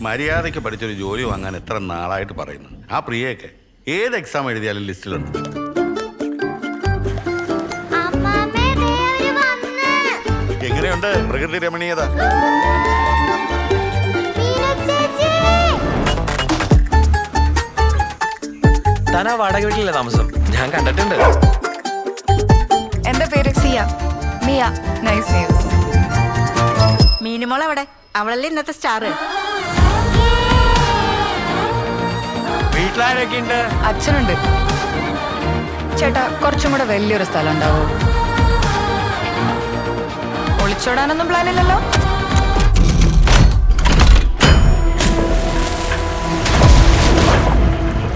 മര്യാദയ്ക്ക് പഠിച്ചൊരു ജോലി വാങ്ങാൻ എത്ര നാളായിട്ട് പറയുന്നു. ആ പ്രിയൊക്കെ ഏത് എക്സാം എഴുതിയാലും ലിസ്റ്റിലുണ്ട്. എങ്ങനെയുണ്ട് പ്രകൃതി രമണീയത? താനാ വാടക വീട്ടിലല്ലേ താമസം? ഞാൻ കണ്ടിട്ടുണ്ട്. എന്റെ പേര് സിയ. മിയ. Nice news. മീനുമോൾ അവിടെ, അവളല്ലേ ഇന്നത്തെ സ്റ്റാർ. വീട്ടിലാരൊക്കെ ഉണ്ട്? അച്ഛനുണ്ട്. ചേട്ടാ, കുറച്ചും കൂടെ വലിയൊരു സ്ഥലം ഉണ്ടാവോ? ഒളിച്ചോടാനൊന്നും പ്ലാൻ ഇല്ലല്ലോ?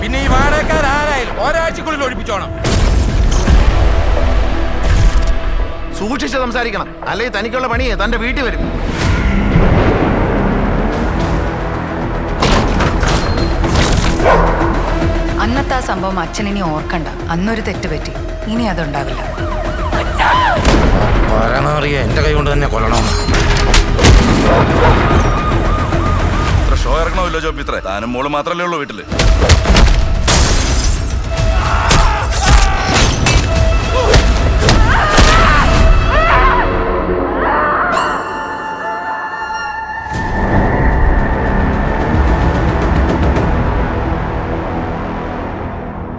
പിന്നെ ഈ വാടകക്കാരായാലും ഒരാഴ്ചക്കുള്ളിൽ ഒഴിപ്പിച്ചോണം. സൂക്ഷിച്ച് സംസാരിക്കണം, അല്ലെങ്കിൽ തനിക്കുള്ള പണിയെ തന്റെ വീട്ടിൽ വരും. അന്നത്തെ ആ സംഭവം അച്ഛനിനി ഓർക്കണ്ട. അന്നൊരു തെറ്റ് പറ്റി, ഇനി അതുണ്ടാവില്ല. എന്റെ കൈ കൊണ്ട് തന്നെ കൊല്ലണം. ഷോ ഇറങ്ങണമല്ലോ ജോബ്. ഇത്ര താനും മോള് മാത്രല്ലേ ഉള്ളൂ വീട്ടില്.